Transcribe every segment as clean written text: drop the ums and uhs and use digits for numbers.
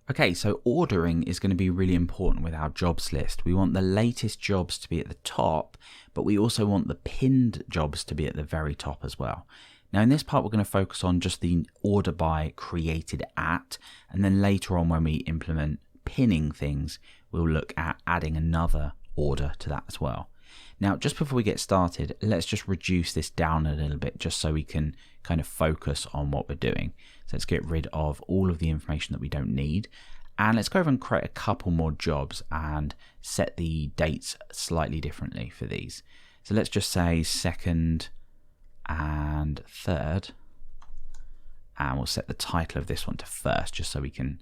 Okay, so ordering is going to be really important with our jobs list. We want the latest jobs to be at the top, but we also want the pinned jobs to be at the very top as well. Now in this part, we're going to focus on just the order by created at, and then later on when we implement pinning things, we'll look at adding another order to that as well. Now, just before we get started, let's just reduce this down a little bit just so we can kind of focus on what we're doing. So let's get rid of all of the information that we don't need. And let's go over and create a couple more jobs and set the dates slightly differently for these. So let's just say 2nd and 3rd. And we'll set the title of this one to 1st just so we can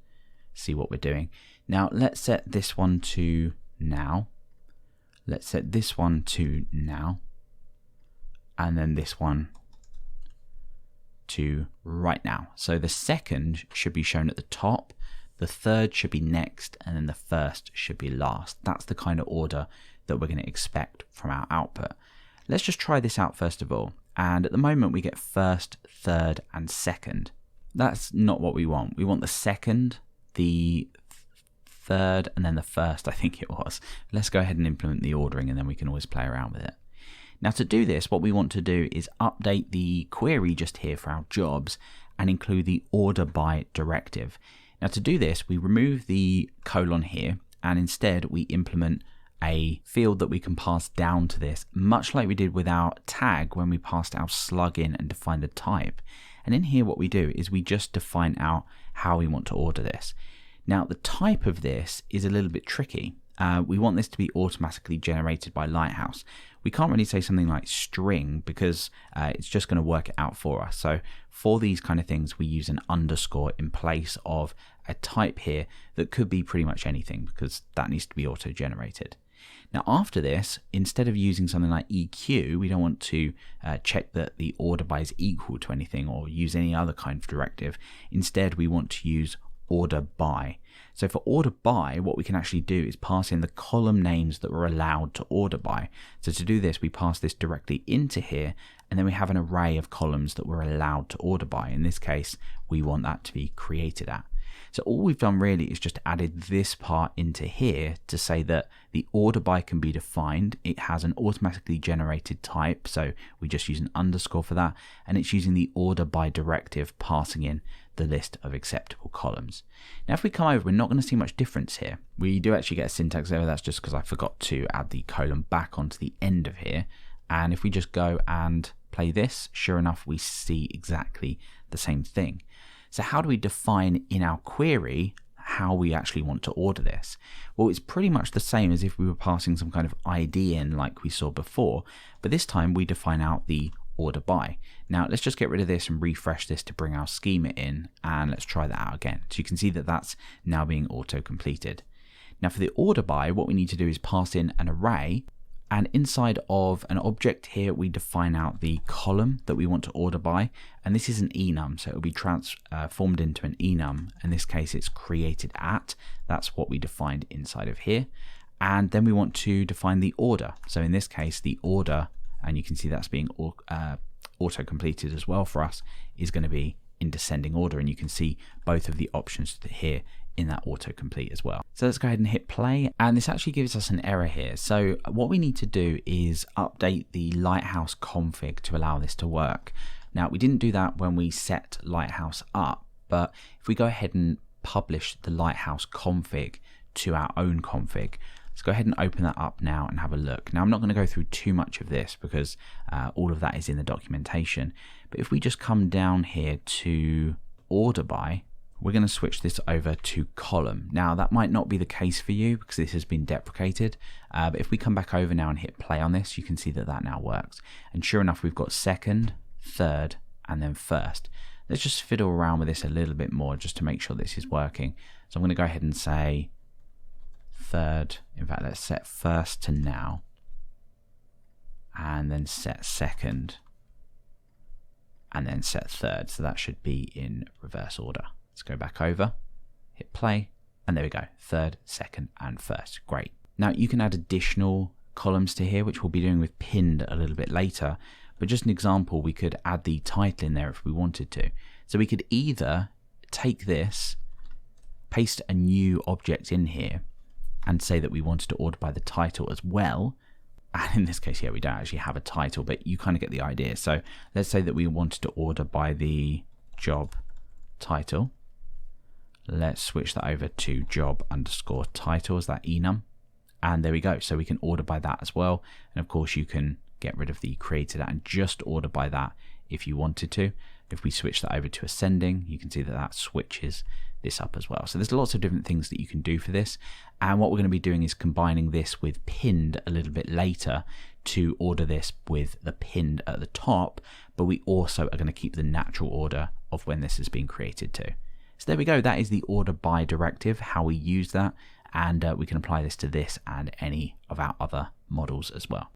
see what we're doing. Now, let's set this one to now. Let's set this one to now, and then this one to right now. So the 2nd should be shown at the top, the 3rd should be next, and then the 1st should be last. That's the kind of order that we're going to expect from our output. Let's just try this out first of all. And at the moment we get 1st, 3rd, and 2nd. That's not what we want. We want the 2nd, the 3rd, and then the 1st, I think it was. Let's go ahead and implement the ordering, and then we can always play around with it. Now to do this, what we want to do is update the query just here for our jobs and include the order by directive. Now to do this, we remove the colon here, and instead we implement a field that we can pass down to this, much like we did with our tag when we passed our slug in and defined the type. And in here what we do is we just define out how we want to order this. Now, the type of this is a little bit tricky. We want this to be automatically generated by Lighthouse. We can't really say something like string because it's just going to work it out for us. So for these kind of things, we use an underscore in place of a type here that could be pretty much anything because that needs to be auto-generated. Now after this, instead of using something like EQ, we don't want to check that the order by is equal to anything or use any other kind of directive. Instead, we want to use order by. So for order by, what we can actually do is pass in the column names that we're allowed to order by. So to do this, we pass this directly into here, and then we have an array of columns that we're allowed to order by. In this case, we want that to be created at. So all we've done really is just added this part into here to say that the order by can be defined. It has an automatically generated type, so we just use an underscore for that, and it's using the order by directive passing in the list of acceptable columns. Now if we come over, we're not going to see much difference here. We do actually get a syntax error. That's just because I forgot to add the colon back onto the end of here. And if we just go and play this, sure enough, we see exactly the same thing. So how do we define in our query how we actually want to order this? Well, it's pretty much the same as if we were passing some kind of ID in like we saw before, but this time we define out the order by. Now let's just get rid of this and refresh this to bring our schema in, and let's try that out again. So you can see that that's now being auto completed. Now for the order by, what we need to do is pass in an array, and inside of an object here we define out the column that we want to order by, and this is an enum, so it will be transformed into an enum. In this case it's created at. That's what we defined inside of here. And then we want to define the order. So in this case the order, and you can see that's being auto completed as well for us, is going to be in descending order, and you can see both of the options here in that autocomplete as well. So let's go ahead and hit play, and this actually gives us an error here. So what we need to do is update the Lighthouse config to allow this to work. Now we didn't do that when we set Lighthouse up, but if we go ahead and publish the Lighthouse config to our own config, let's go ahead and open that up now and have a look. Now I'm not going to go through too much of this because all of that is in the documentation, but if we just come down here to order by, we're going to switch this over to column. Now that might not be the case for you because this has been deprecated, but if we come back over now and hit play on this, you can see that that now works. And sure enough, we've got 2nd, 3rd, and then 1st. Let's just fiddle around with this a little bit more just to make sure this is working. So I'm going to go ahead and say 3rd. In fact, let's set 1st to now, and then set 2nd, and then set 3rd. So that should be in reverse order. Let's go back over, hit play, and there we go, 3rd, 2nd, and 1st. Great. Now you can add additional columns to here, which we'll be doing with pinned a little bit later, but just an example, we could add the title in there if we wanted to. So we could either take this paste a new object in here and say that we wanted to order by the title as well. And in this case, yeah, we don't actually have a title, but you kind of get the idea. So let's say that we wanted to order by the job title. Let's switch that over to job_title as that enum. And there we go. So we can order by that as well. And of course, you can get rid of the created and just order by that if you wanted to. If we switch that over to ascending, you can see that that switches this up as well. So there's lots of different things that you can do for this. And what we're going to be doing is combining this with pinned a little bit later to order this with the pinned at the top. But we also are going to keep the natural order of when this has been created too. So there we go. That is the order by directive, how we use that. And we can apply this to this and any of our other models as well.